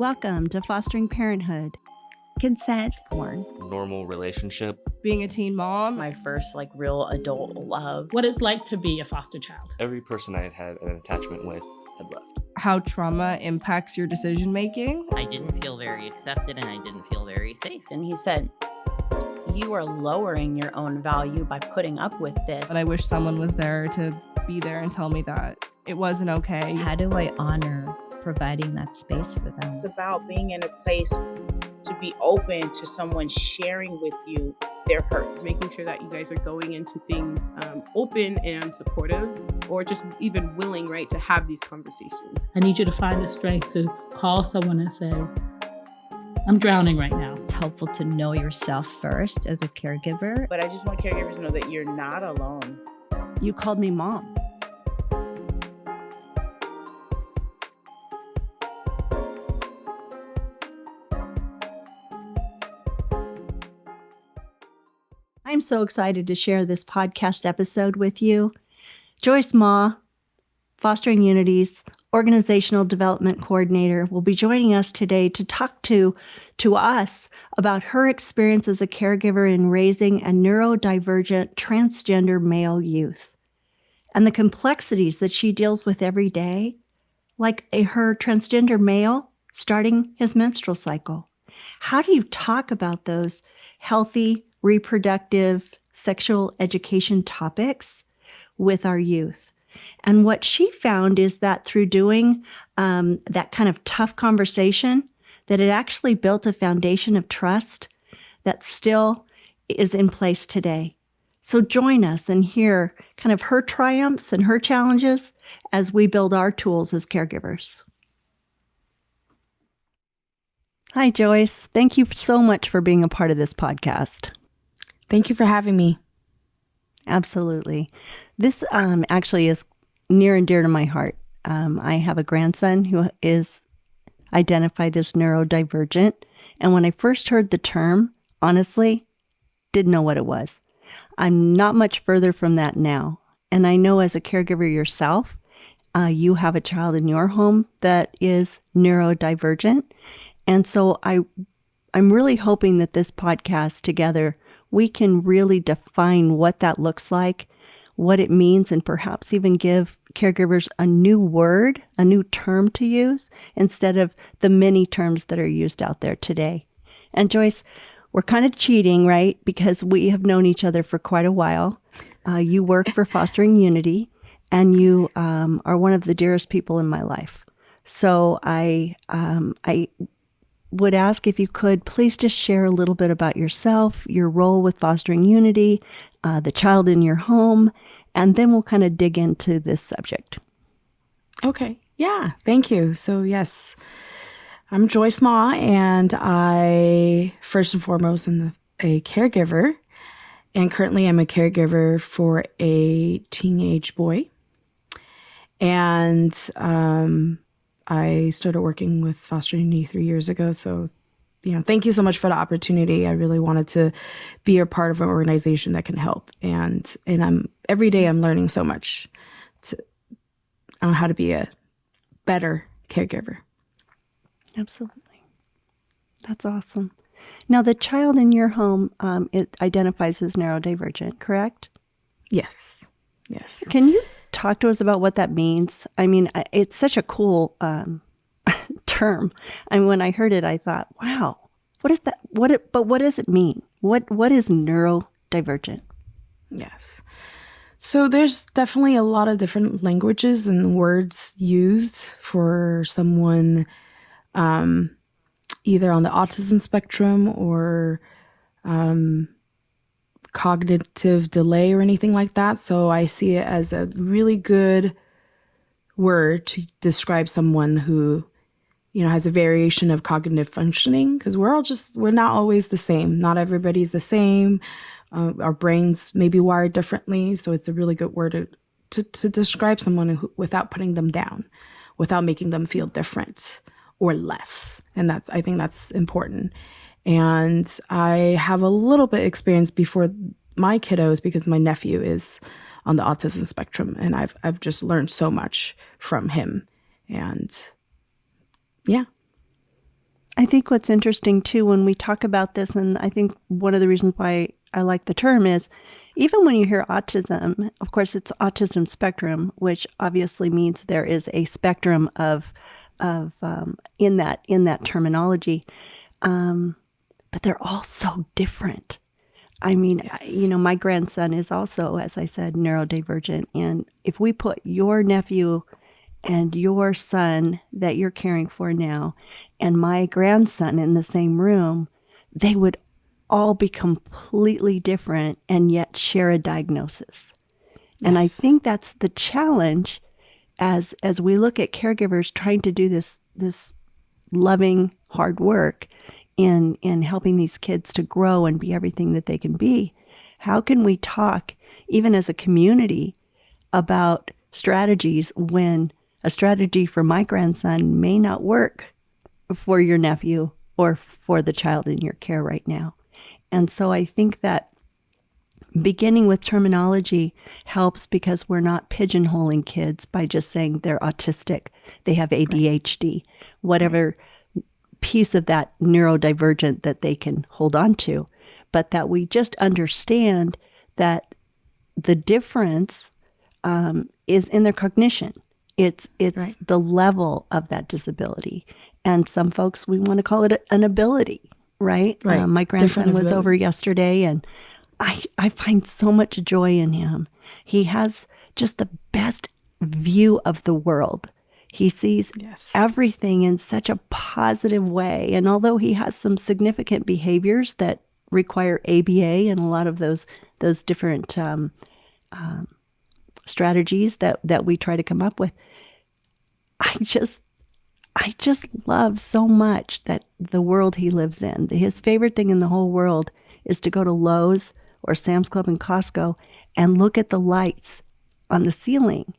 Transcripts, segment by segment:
Welcome to Fostering Parenthood. Consent, porn, normal relationship, being a teen mom, my first real adult love, what it's like to be a foster child. Every person I had an attachment with had left. How trauma impacts your decision making. I didn't feel very accepted and I didn't feel very safe. And he said, you are lowering your own value by putting up with this. But I wish someone was there to be there and tell me that it wasn't okay. How do I honor providing that space for them? It's about being in a place to be open to someone sharing with you their hurts. Making sure that you guys are going into things open and supportive, or just even willing, right, to have these conversations. I need you to find the strength to call someone and say, I'm drowning right now. It's helpful to know yourself first as a caregiver. But I just want caregivers to know that you're not alone. You called me mom. I'm so excited to share this podcast episode with you. Joyce Ma, Fostering Unity's Organizational Development Coordinator, will be joining us today to talk to us about her experience as a caregiver in raising a neurodivergent transgender male youth and the complexities that she deals with every day, like her transgender male starting his menstrual cycle. How do you talk about those healthy, reproductive, sexual education topics with our youth? And what she found is that through doing that kind of tough conversation, that it actually built a foundation of trust that still is in place today. So join us and hear kind of her triumphs and her challenges as we build our tools as caregivers. Hi, Joyce. Thank you so much for being a part of this podcast. Thank you for having me. Absolutely. This actually is near and dear to my heart. I have a grandson who is identified as neurodivergent. And when I first heard the term, honestly, didn't know what it was. I'm not much further from that now. And I know as a caregiver yourself, you have a child in your home that is neurodivergent. And so I'm really hoping that this podcast together, we can really define what that looks like, what it means, and perhaps even give caregivers a new word, a new term to use instead of the many terms that are used out there today. And Joyce, we're kind of cheating, right? Because we have known each other for quite a while. You work for Fostering Unity, and you are one of the dearest people in my life. So I would ask if you could please just share a little bit about yourself, your role with Fostering Unity, the child in your home, and then we'll kind of dig into this subject. Okay. Yeah. Thank you. So yes, I'm Joyce Ma, and I first and foremost am a caregiver, and currently I'm a caregiver for a teenage boy. And I started working with Fostering Unity 3 years ago. So, thank you so much for the opportunity. I really wanted to be a part of an organization that can help. And every day I'm learning so much on how to be a better caregiver. Absolutely. That's awesome. Now, the child in your home, it identifies as neurodivergent, correct? Yes. Yes. Can you talk to us about what that means? I mean, it's such a cool term. And when I heard it, I thought, wow, what is that? But what does it mean? What is neurodivergent? Yes. So there's definitely a lot of different languages and words used for someone either on the autism spectrum or cognitive delay or anything like that. So I see it as a really good word to describe someone who, has a variation of cognitive functioning, because we're not always the same. Not everybody's the same. Our brains may be wired differently. So it's a really good word to describe someone without putting them down, without making them feel different or less. And I think that's important. And I have a little bit of experience before my kiddos because my nephew is on the autism spectrum, and I've just learned so much from him. And yeah. I think what's interesting too when we talk about this, and I think one of the reasons why I like the term is, even when you hear autism, of course, it's autism spectrum, which obviously means there is a spectrum of in that terminology, but they're all so different. I mean, Yes. my grandson is also, as I said, neurodivergent, and if we put your nephew and your son that you're caring for now and my grandson in the same room, they would all be completely different and yet share a diagnosis. And I think that's the challenge as we look at caregivers trying to do this loving, hard work in helping these kids to grow and be everything that they can be. How can we talk, even as a community, about strategies when a strategy for my grandson may not work for your nephew or for the child in your care right now? And so I think that beginning with terminology helps because we're not pigeonholing kids by just saying they're autistic, they have ADHD, whatever piece of that neurodivergent that they can hold on to, but that we just understand that the difference is in their cognition. It's the level of that disability. And some folks, we want to call it an ability, right? My grandson was over yesterday, and I find so much joy in him. He has just the best view of the world. He sees everything in such a positive way. And although he has some significant behaviors that require ABA and a lot of those different strategies that we try to come up with, I just love so much that the world he lives in. His favorite thing in the whole world is to go to Lowe's or Sam's Club and Costco and look at the lights on the ceiling,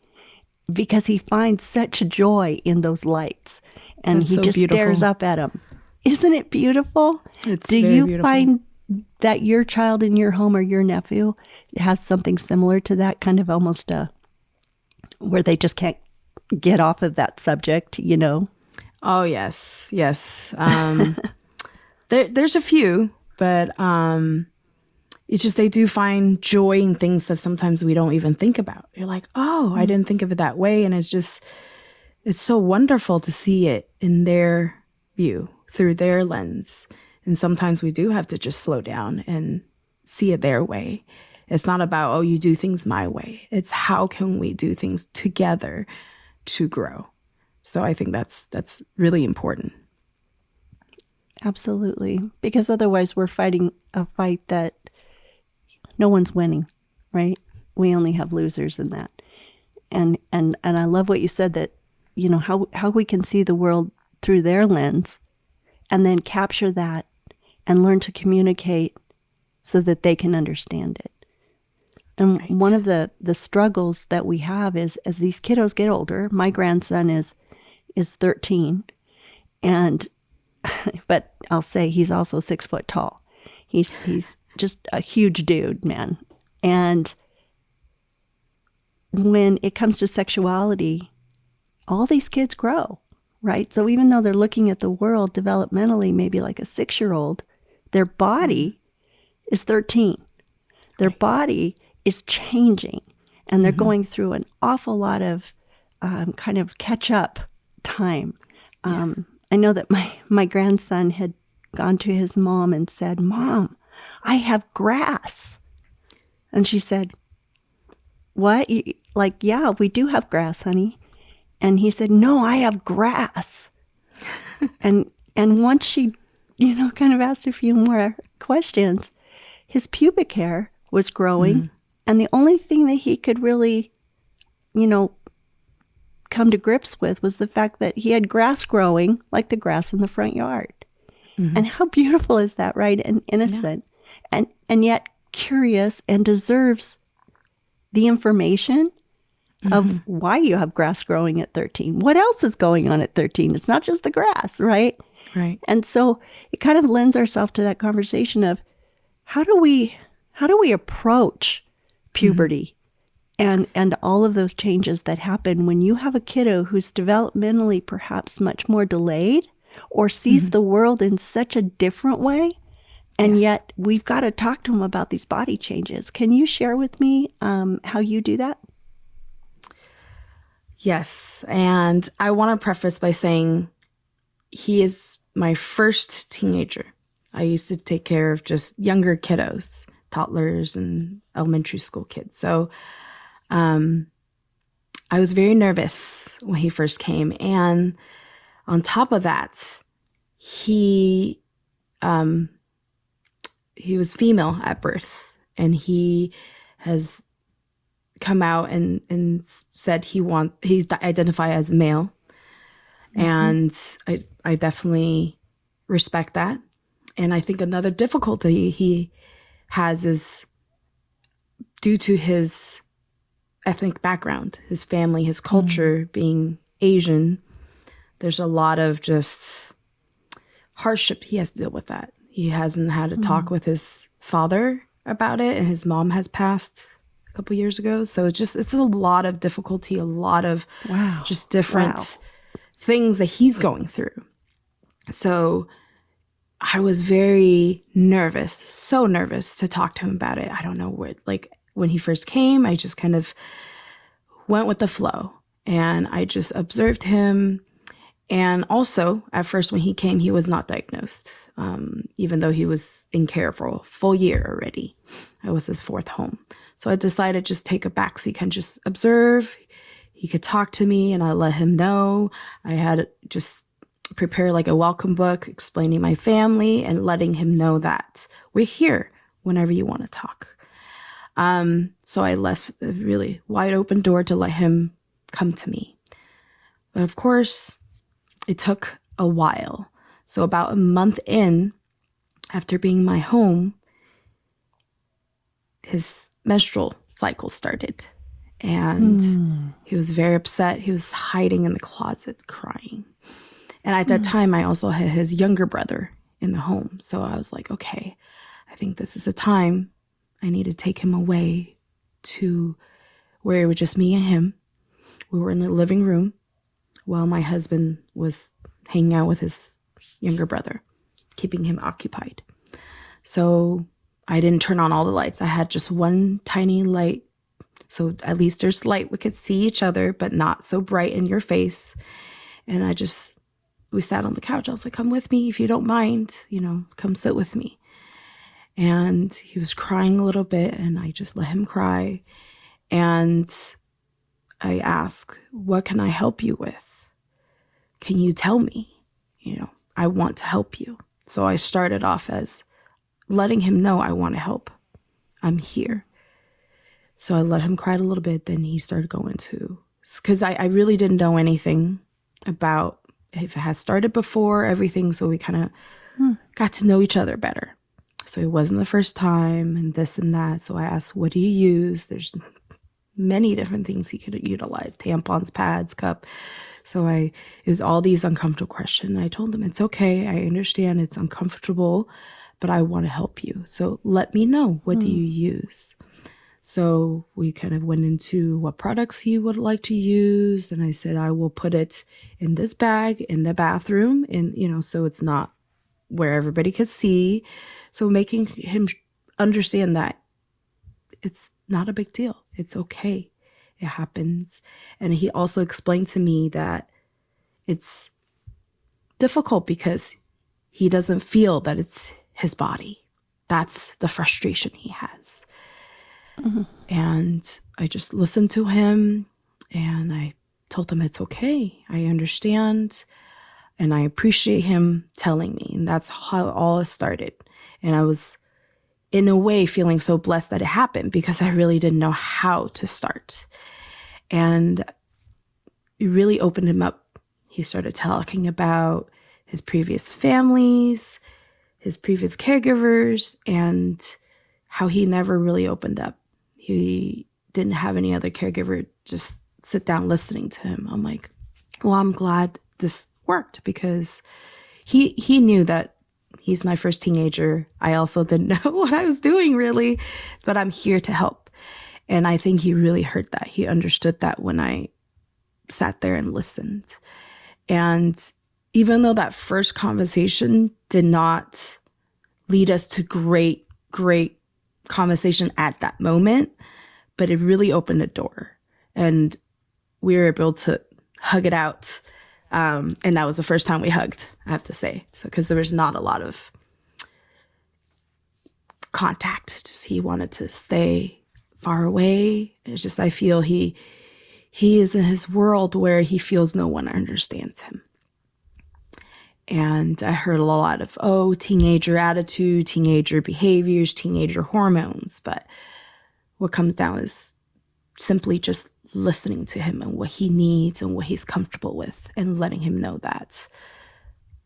because he finds such joy in those lights, and he just stares up at them. Isn't it beautiful? Do you find that your child in your home or your nephew has something similar to that, kind of almost where they just can't get off of that subject, Oh, yes. There's a few, but it's just they do find joy in things that sometimes we don't even think about. You're like, oh, I didn't think of it that way. And it's so wonderful to see it in their view, through their lens. And sometimes we do have to just slow down and see it their way. It's not about, oh, you do things my way. It's how can we do things together to grow. So I think that's really important. Absolutely. Because otherwise we're fighting a fight that no one's winning, right? We only have losers in that. And I love what you said, that, how we can see the world through their lens and then capture that and learn to communicate so that they can understand it. And one of the struggles that we have is, as these kiddos get older, my grandson is 13, but I'll say he's also 6 foot tall. He's just a huge dude, man. And when it comes to sexuality, all these kids grow, right? So even though they're looking at the world developmentally, maybe like a 6-year-old, their body is 13. Their body is changing, and they're going through an awful lot of kind of catch-up time. I know that my grandson had gone to his mom and said, "Mom, I have grass." And she said, "What? Yeah, we do have grass, honey." And he said, "No, I have grass." and once she, kind of asked a few more questions, his pubic hair was growing. And the only thing that he could really, come to grips with was the fact that he had grass growing, like the grass in the front yard. And how beautiful is that, right? And innocent, and yet curious, and deserves the information of why you have grass growing at 13. What else is going on at 13? It's not just the grass, right? Right. And so it kind of lends ourselves to that conversation of how do we approach puberty and all of those changes that happen when you have a kiddo who's developmentally perhaps much more delayed, or sees the world in such a different way. And yet we've got to talk to him about these body changes. Can you share with me how you do that? Yes. And I want to preface by saying he is my first teenager. I used to take care of just younger kiddos, toddlers and elementary school kids. So I was very nervous when he first came. And on top of that, he was female at birth, and he has come out and said he's identified as male. And I definitely respect that. And I think another difficulty he has is due to his ethnic background, his family, his culture being Asian. There's a lot of just hardship he has to deal with that. He hasn't had a talk with his father about it, and his mom has passed a couple years ago. So it's a lot of difficulty, a lot of just different things that he's going through. So I was very nervous, so nervous to talk to him about it. I don't know what, like when he first came, I just kind of went with the flow, and I just observed him. And also, at first when he came, he was not diagnosed, even though he was in care for a full year already. I was his fourth home. So I decided just take a backseat and just observe. He could talk to me, and I let him know. I had just prepare like a welcome book explaining my family and letting him know that we're here whenever you want to talk. So I left a really wide open door to let him come to me. But of course, it took a while. So about a month in, after being in my home, his menstrual cycle started. And he was very upset. He was hiding in the closet crying. And at that time, I also had his younger brother in the home. So I was like, okay, I think this is a time I need to take him away to where it was just me and him. We were in the living room while my husband was hanging out with his younger brother, keeping him occupied. So I didn't turn on all the lights. I had just one tiny light. So at least there's light. We could see each other, but not so bright in your face. And we sat on the couch. I was like, come with me if you don't mind, come sit with me. And he was crying a little bit, and I just let him cry. And I asked, what can I help you with? Can you tell me? I want to help you. So I started off as letting him know I want to help. I'm here. So I let him cry a little bit. Then he started going to, because I really didn't know anything about if it has started before, everything. So we kind of got to know each other better. So it wasn't the first time and this and that. So I asked, what do you use? There's many different things he could utilize, tampons, pads, cup. So it was all these uncomfortable questions. I told him, it's okay. I understand it's uncomfortable, but I want to help you. So let me know, what do you use? So we kind of went into what products he would like to use. And I said, I will put it in this bag in the bathroom, and, so it's not where everybody could see. So making him understand that it's not a big deal. It's okay. It happens. And he also explained to me that it's difficult because he doesn't feel that it's his body. That's the frustration he has. And I just listened to him, and I told him it's okay. I understand. And I appreciate him telling me. And that's how all started. And I was, in a way, feeling so blessed that it happened, because I really didn't know how to start. And it really opened him up. He started talking about his previous families, his previous caregivers, and how he never really opened up. He didn't have any other caregiver just sit down listening to him. I'm like, well, I'm glad this worked, because he knew that he's my first teenager. I also didn't know what I was doing really, but I'm here to help. And I think he really heard that. He understood that when I sat there and listened. And even though that first conversation did not lead us to great conversation at that moment, but it really opened a door, and we were able to hug it out. And that was the first time we hugged, I have to say. So, because there was not a lot of contact. Just, he wanted to stay far away. It's just, I feel he is in his world where he feels no one understands him. And I heard a lot of, teenager attitude, teenager behaviors, teenager hormones. But what comes down is simply just listening to him and what he needs and what he's comfortable with, and letting him know that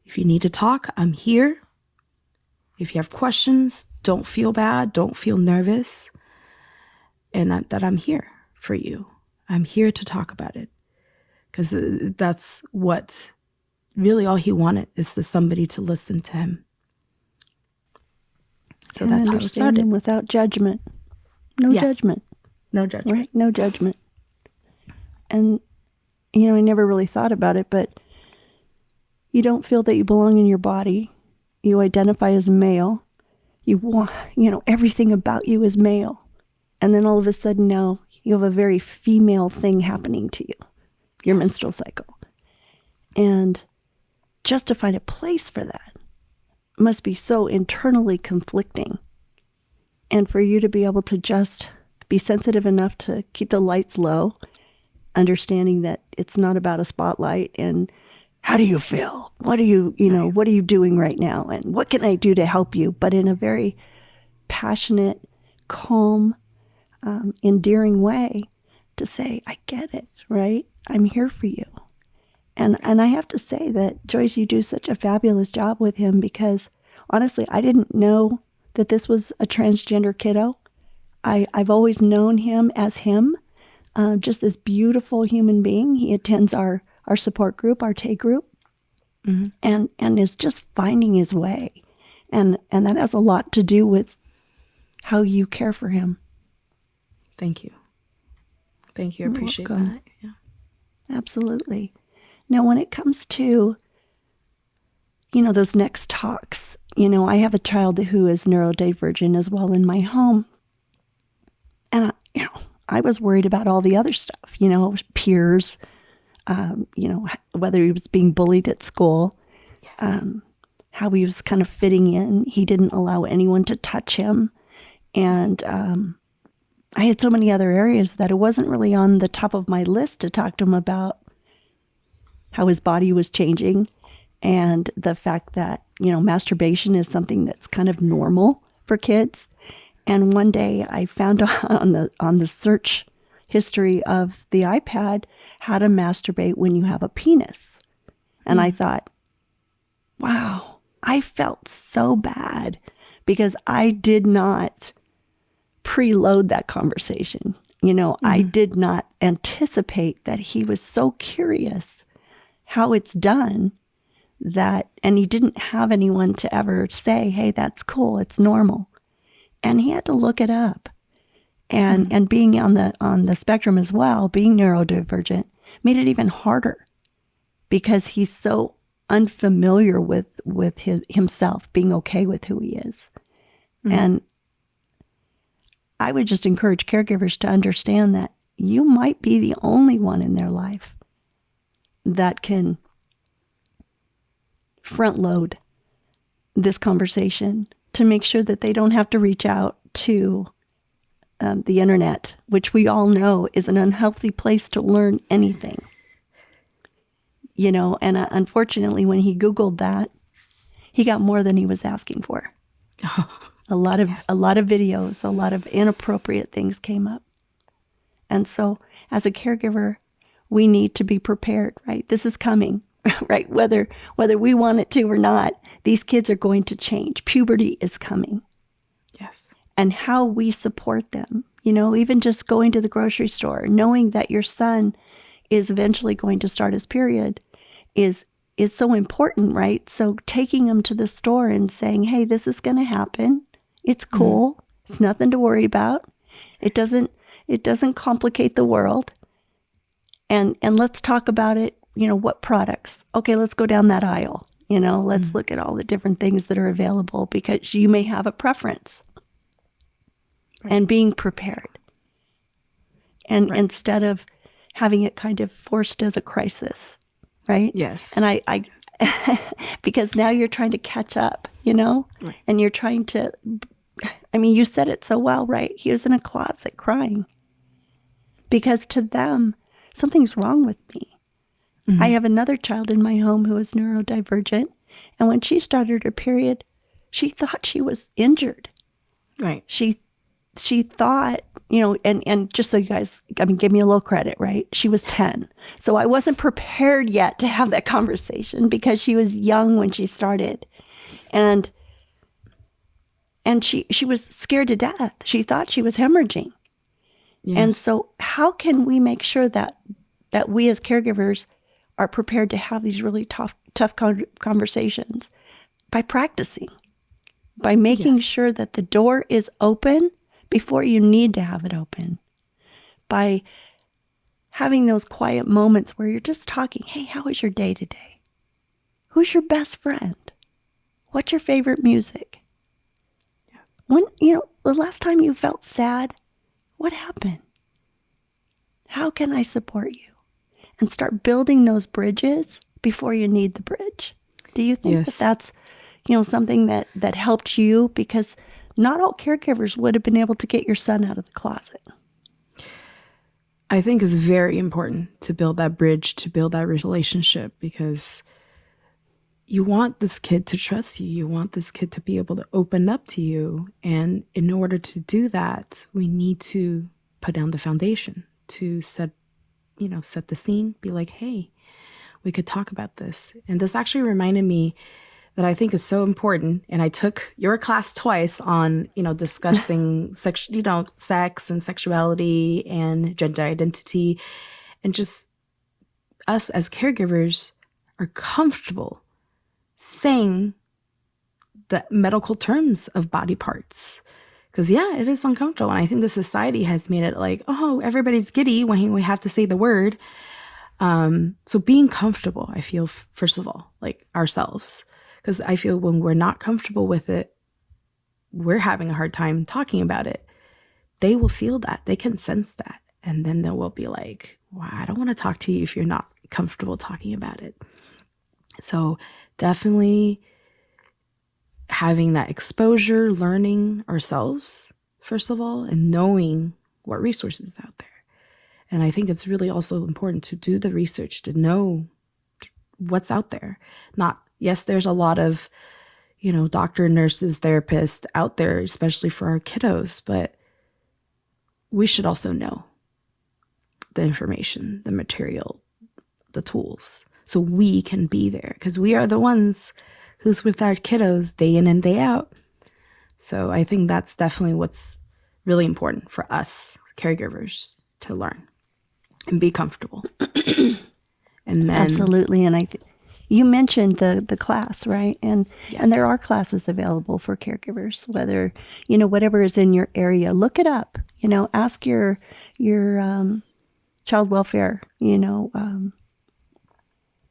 if you need to talk, I'm here. If you have questions, don't feel bad, don't feel nervous, and that I'm here for you. I'm here to talk about it, because that's what really all he wanted, is for somebody to listen to him. So that's how it started. Him without judgment. No judgment. No judgment. Right? No judgment. And, you know, I never really thought about it, but you don't feel that you belong in your body. You identify as male. You want, everything about you is male. And then all of a sudden now you have a very female thing happening to you, your menstrual cycle. And just to find a place for that must be so internally conflicting. And for you to be able to just be sensitive enough to keep the lights low, understanding that it's not about a spotlight and how do you feel? What are you, what are you doing right now? And what can I do to help you? But in a very passionate, calm, endearing way to say, I get it, right? I'm here for you. And I have to say that, Joyce, you do such a fabulous job with him, because honestly, I didn't know that this was a transgender kiddo. I've always known him as him, just this beautiful human being. He attends our support group, our TAY group, and is just finding his way. And that has a lot to do with how you care for him. Thank you. Thank you. I appreciate that. Yeah. Absolutely. Now, when it comes to, those next talks, I have a child who is neurodivergent as well in my home. And, I was worried about all the other stuff, peers, whether he was being bullied at school, how he was kind of fitting in. He didn't allow anyone to touch him. And I had so many other areas that it wasn't really on the top of my list to talk to him about how his body was changing, and the fact that, masturbation is something that's kind of normal for kids. And one day I found on the search history of the iPad how to masturbate when you have a penis. And I thought, wow, I felt so bad because I did not preload that conversation. I did not anticipate that he was so curious how it's done, and he didn't have anyone to ever say, hey, that's cool, it's normal. And he had to look it up. And being on the spectrum as well, being neurodivergent, made it even harder, because he's so unfamiliar with himself, being okay with who he is. And I would just encourage caregivers to understand that you might be the only one in their life that can front load this conversation to make sure that they don't have to reach out to the internet, which we all know is an unhealthy place to learn anything. And unfortunately, when he Googled that, he got more than he was asking for. A lot of videos, a lot of inappropriate things came up. And so as a caregiver, we need to be prepared, right? This is coming, right? Whether we want it to or not, these kids are going to change. Puberty is coming. Yes. And how we support them, even just going to the grocery store, knowing that your son is eventually going to start his period is so important, right? So taking them to the store and saying, hey, this is going to happen. It's cool. It's nothing to worry about. It doesn't complicate the world. And let's talk about it what products? Okay, let's go down that aisle. Let's look at all the different things that are available because you may have a preference. And being prepared. And instead of having it kind of forced as a crisis, right? Yes. And I because now you're trying to catch up, Right. and you're trying to, you said it so well, right? He was in a closet crying because to them, something's wrong with me. Mm-hmm. I have another child in my home who is neurodivergent. And when she started her period, she thought she was injured. Right. She thought, and just so you guys, give me a little credit, right? She was 10. So I wasn't prepared yet to have that conversation because she was young when she started. And she was scared to death. She thought she was hemorrhaging. Yes. And so how can we make sure that we as caregivers are prepared to have these really tough conversations? By practicing, by making sure that the door is open before you need to have it open, by having those quiet moments where you're just talking. Hey, how was your day today? Who's your best friend? What's your favorite music? When, the last time you felt sad, what happened? How can I support you? And start building those bridges before you need the bridge. Do you think that that's, something that helped you? Because not all caregivers would have been able to get your son out of the closet. I think it's very important to build that bridge, to build that relationship, because you want this kid to trust you. You want this kid to be able to open up to you. And in order to do that, we need to put down the foundation to set the scene, be like, hey, we could talk about this. And this actually reminded me that I think is so important. And I took your class twice on, discussing sex and sexuality and gender identity, and just us as caregivers are comfortable saying the medical terms of body parts. Because, it is uncomfortable. And I think the society has made it like, oh, everybody's giddy when we have to say the word. So being comfortable, I feel, first of all, like ourselves. Because I feel when we're not comfortable with it, we're having a hard time talking about it. They will feel that. They can sense that. And then they will be like, wow, I don't want to talk to you if you're not comfortable talking about it. So definitely having that exposure, learning ourselves, first of all, and knowing what resources out there. And I think it's really also important to do the research, to know what's out there. Yes, there's a lot of, doctor, nurses, therapists out there, especially for our kiddos, but we should also know the information, the material, the tools, so we can be there, because we are the ones who's with our kiddos day in and day out. So I think that's definitely what's really important for us caregivers to learn and be comfortable. And then absolutely. And you mentioned the class, right? And there are classes available for caregivers, whether, whatever is in your area, look it up, ask your child welfare,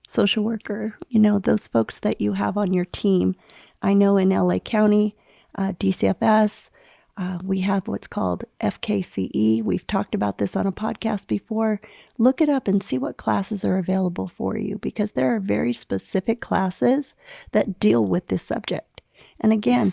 social worker, those folks that you have on your team. I know in LA County, DCFS, we have what's called FKCE. We've talked about this on a podcast before. Look it up and see what classes are available for you, because there are very specific classes that deal with this subject. And again,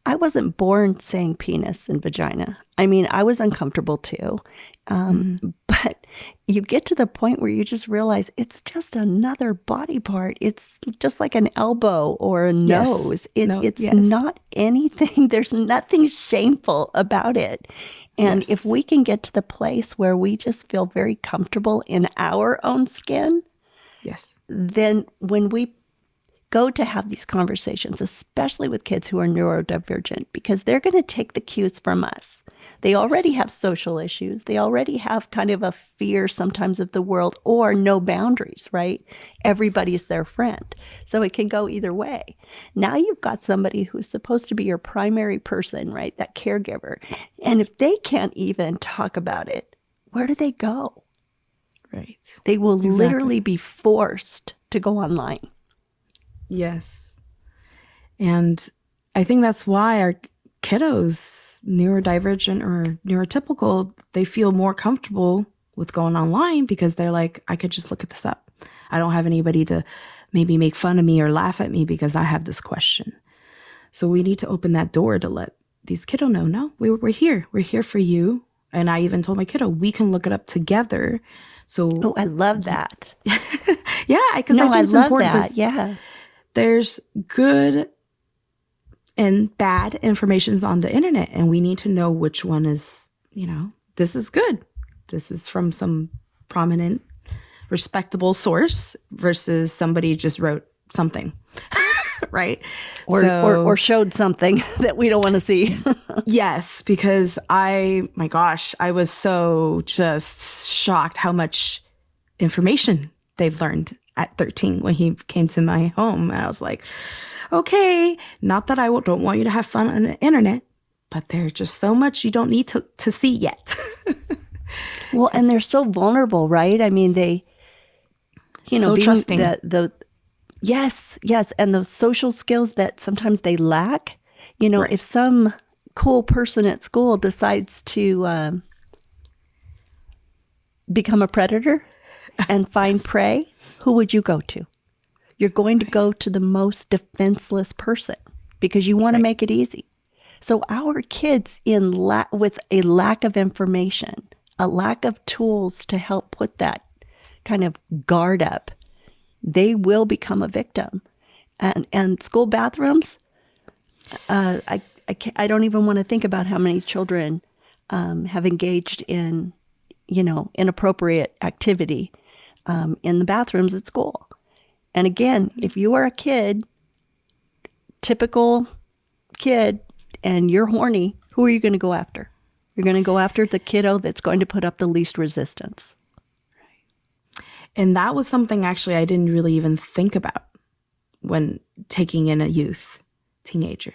I wasn't born saying penis and vagina. I was uncomfortable too. But you get to the point where you just realize it's just another body part. It's just like an elbow or a nose. It's not anything. There's nothing shameful about it. And if we can get to the place where we just feel very comfortable in our own skin, then when we go to have these conversations, especially with kids who are neurodivergent, because they're going to take the cues from us. They already have social issues. They already have kind of a fear sometimes of the world, or no boundaries, right? Everybody's their friend. So it can go either way. Now you've got somebody who's supposed to be your primary person, right? That caregiver. And if they can't even talk about it, where do they go? Right. They will Exactly. literally be forced to go online. Yes. And I think that's why our kiddos, neurodivergent or neurotypical, they feel more comfortable with going online because they're like, I could just look at this up. I don't have anybody to maybe make fun of me or laugh at me because I have this question. So we need to open that door to let these kiddo know, no, we're here. We're here for you. And I even told my kiddo, we can look it up together. So Oh, I love that. yeah, because No, I think I it's love important that. because Yeah. there's good and bad informations on the internet, and we need to know which one is, this is good. This is from some prominent, respectable source versus somebody just wrote something, right? Or showed something that we don't want to see. Yes, because my gosh, I was so just shocked how much information they've learned at 13 when he came to my home. And I was like, okay, not that I don't want you to have fun on the internet, but there's just so much you don't need to see yet. Well, and they're so vulnerable, right? I mean, they, So being trusting. Yes, and those social skills that sometimes they lack. Right. If some cool person at school decides to become a predator and find prey, who would you go to? You're going to go to the most defenseless person because you want to make it easy. So our kids with a lack of information, a lack of tools to help put that kind of guard up, they will become a victim. And school bathrooms, I don't even want to think about how many children have engaged in, inappropriate activity in the bathrooms at school. And again, if you are a kid, typical kid, and you're horny, who are you going to go after? You're going to go after the kiddo that's going to put up the least resistance. And that was something actually I didn't really even think about when taking in a teenager.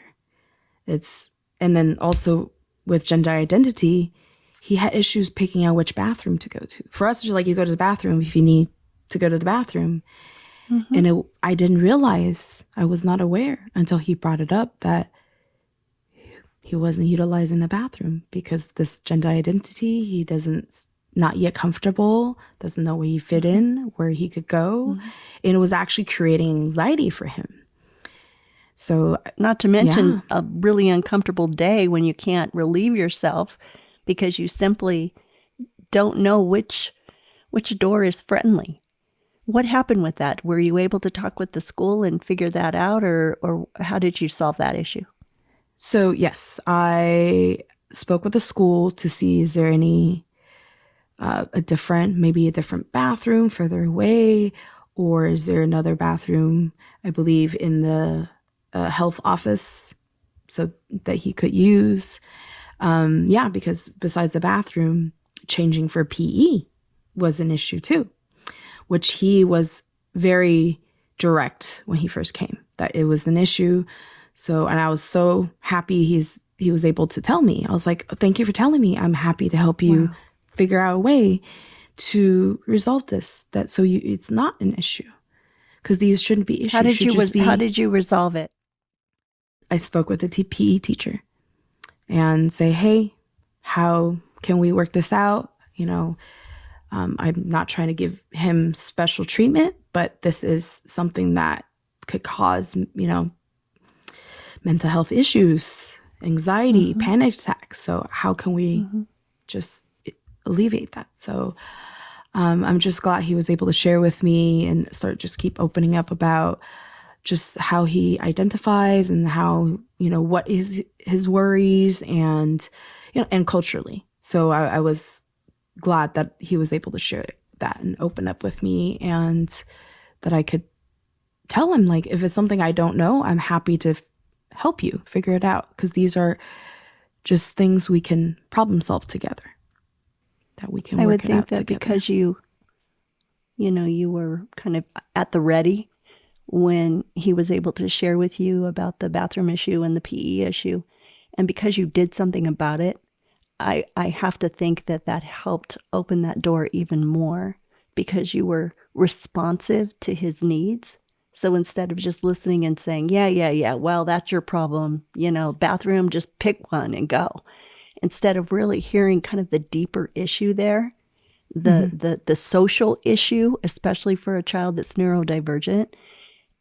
And then also with gender identity, he had issues picking out which bathroom to go to. For us, it's like you go to the bathroom if you need to go to the bathroom. Mm-hmm. And I didn't realize, I was not aware until he brought it up that he wasn't utilizing the bathroom because this gender identity, he not yet comfortable, doesn't know where he fit in, where he could go. Mm-hmm. And it was actually creating anxiety for him. So not to mention a really uncomfortable day when you can't relieve yourself because you simply don't know which door is friendly. What happened with that? Were you able to talk with the school and figure that out, or how did you solve that issue? So yes, I spoke with the school to see is there any a different bathroom further away, or is there another bathroom, I believe, in the health office so that he could use. Because besides the bathroom, changing for PE was an issue too, which he was very direct when he first came, that it was an issue. So, and I was so happy he was able to tell me. I was like, thank you for telling me. I'm happy to help you figure out a way to resolve this. It's not an issue, because these shouldn't be issues. How did you resolve it? I spoke with the PE teacher and say, hey, how can we work this out? I'm not trying to give him special treatment, but this is something that could cause, mental health issues, anxiety, panic attacks. So how can we just alleviate that? So I'm just glad he was able to share with me and just keep opening up about just how he identifies and how, what is his worries and culturally. So I was glad that he was able to share that and open up with me, and that I could tell him, like, if it's something I don't know, I'm happy to help you figure it out, because these are just things we can problem solve together, that we can work it out together. I would think that because you were kind of at the ready when he was able to share with you about the bathroom issue and the PE issue, and because you did something about it, I have to think that helped open that door even more, because you were responsive to his needs. So instead of just listening and saying, yeah, well, that's your problem, bathroom, just pick one and go. Instead of really hearing kind of the deeper issue there, the social issue, especially for a child that's neurodivergent,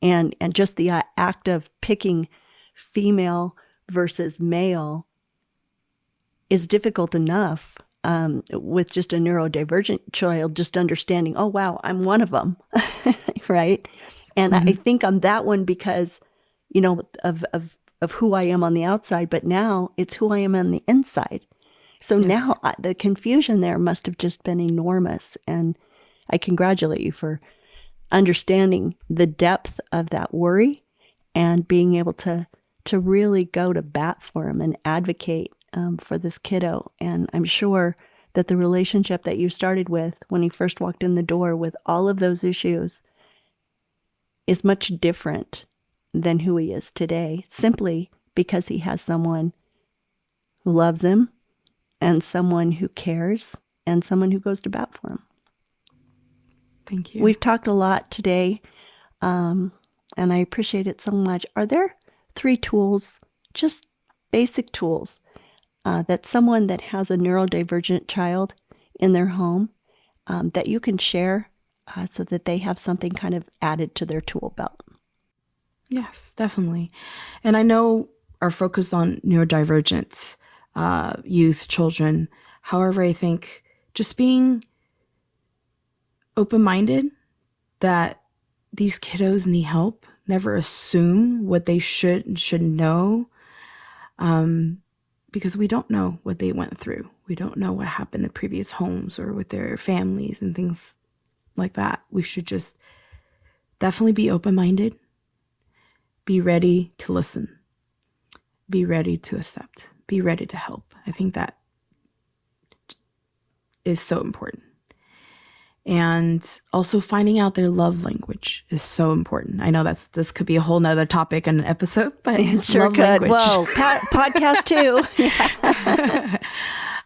and just the act of picking female versus male is difficult enough with just a neurodivergent child, just understanding, oh, wow, I'm one of them, right? Yes. And I think I'm that one because, of who I am on the outside, but now it's who I am on the inside. So now the confusion there must have just been enormous. And I congratulate you for understanding the depth of that worry and being able to really go to bat for him and advocate for this kiddo. And I'm sure that the relationship that you started with when he first walked in the door with all of those issues is much different than who he is today, simply because he has someone who loves him and someone who cares and someone who goes to bat for him. Thank you. We've talked a lot today, and I appreciate it so much. Are there 3 tools, just basic tools, that someone that has a neurodivergent child in their home that you can share so that they have something kind of added to their tool belt? Yes, definitely. And I know our focus on neurodivergent youth, children. However, I think just being open-minded that these kiddos need help, never assume what they should and shouldn't know, because we don't know what they went through. We don't know what happened in previous homes or with their families and things like that. We should just definitely be open-minded, be ready to listen, be ready to accept, be ready to help. I think that is so important. And also finding out their love language is so important. I know this could be a whole nother topic in an episode, but it sure love could. language. Whoa, podcast too.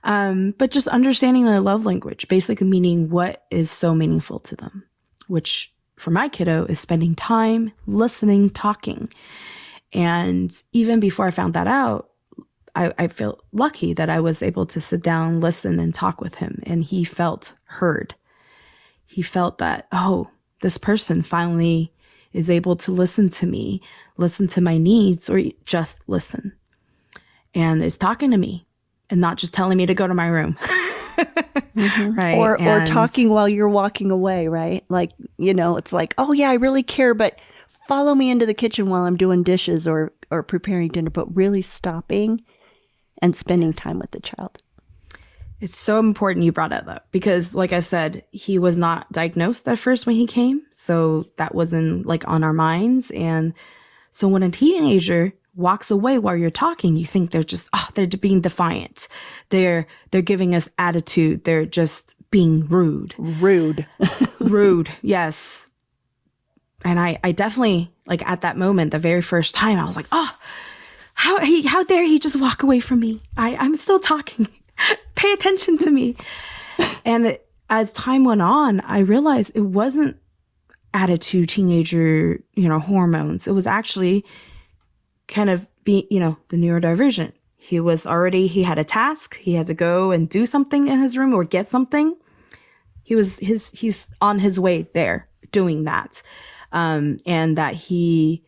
But just understanding their love language, basically meaning what is so meaningful to them, which for my kiddo is spending time listening, talking. And even before I found that out, I feel lucky that I was able to sit down, listen, and talk with him. And he felt heard. He felt that, oh, this person finally is able to listen to me, listen to my needs, or just listen. And is talking to me and not just telling me to go to my room. Right. Or talking while you're walking away, right? Like, it's like, oh yeah, I really care, but follow me into the kitchen while I'm doing dishes or preparing dinner, but really stopping and spending time with the child. It's so important you brought that up because, like I said, he was not diagnosed at first when he came. So that wasn't on our minds. And so when a teenager walks away while you're talking, you think they're just, they're being defiant. They're giving us attitude. They're just being rude. Rude. Yes. And I definitely, at that moment, the very first time, I was like, how dare he just walk away from me? I'm still talking. Pay attention to me. And as time went on, I realized it wasn't attitude, teenager, hormones. It was actually kind of being, the neurodivergent. He had a task. He had to go and do something in his room or get something. He's on his way there doing that. And that he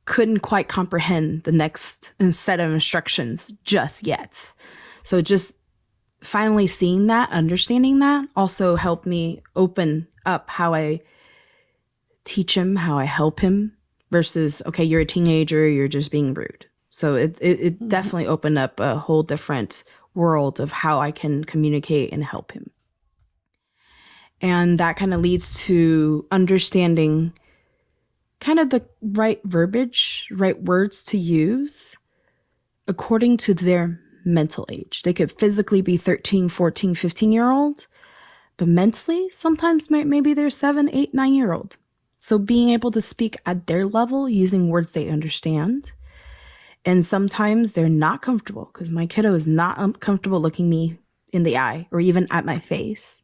couldn't quite comprehend the next set of instructions just yet. So just finally seeing that, understanding that also helped me open up how I teach him, how I help him versus, okay, you're a teenager, you're just being rude. So it definitely opened up a whole different world of how I can communicate and help him. And that kind of leads to understanding kind of the right verbiage, right words to use according to their mental age. They could physically be 13, 14, 15-year-old, but mentally, sometimes maybe they're 7, 8, 9-year-old. So being able to speak at their level using words they understand. And sometimes they're not comfortable because my kiddo is not comfortable looking me in the eye or even at my face.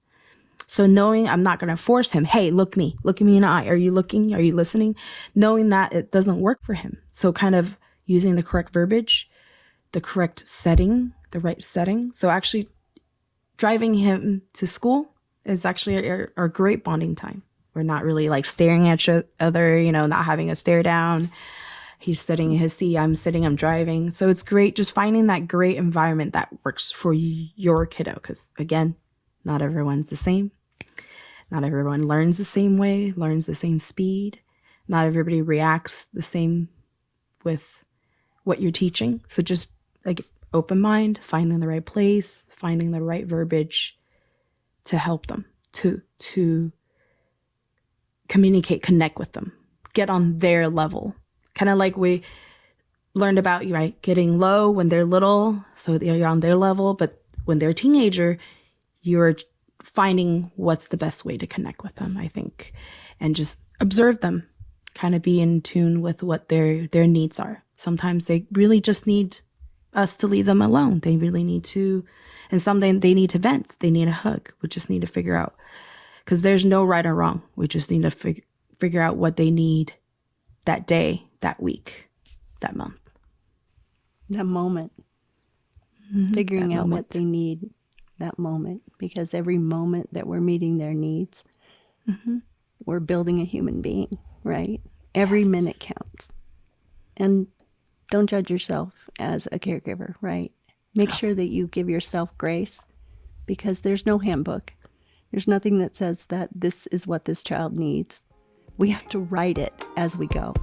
So knowing I'm not going to force him, hey, look me in the eye. Are you looking? Are you listening? Knowing that it doesn't work for him. So kind of using the correct verbiage, the correct setting, the right setting. So actually driving him to school is actually our great bonding time. We're not really like staring at each other, not having a stare down. He's sitting in his seat, I'm sitting, I'm driving. So it's great just finding that great environment that works for your kiddo. Because again, not everyone's the same. Not everyone learns the same way, learns the same speed. Not everybody reacts the same with what you're teaching. So just like open mind, finding the right place, finding the right verbiage to help them, to communicate, connect with them, get on their level. Kind of like we learned about, right? Getting low when they're little, so you're on their level, but when they're a teenager, you're finding what's the best way to connect with them, I think, and just observe them, kind of be in tune with what their needs are. Sometimes they really just need us to leave them alone. They really need to, and sometimes they need to vent. They need a hug. We just need to figure out, because there's no right or wrong. We just need to figure out what they need that day, that week, that month. That moment. Figuring out what they need that moment, because every moment that we're meeting their needs, we're building a human being, right? Every minute counts. And don't judge yourself as a caregiver, right? Make sure that you give yourself grace, because there's no handbook. There's nothing that says that this is what this child needs. We have to write it as we go.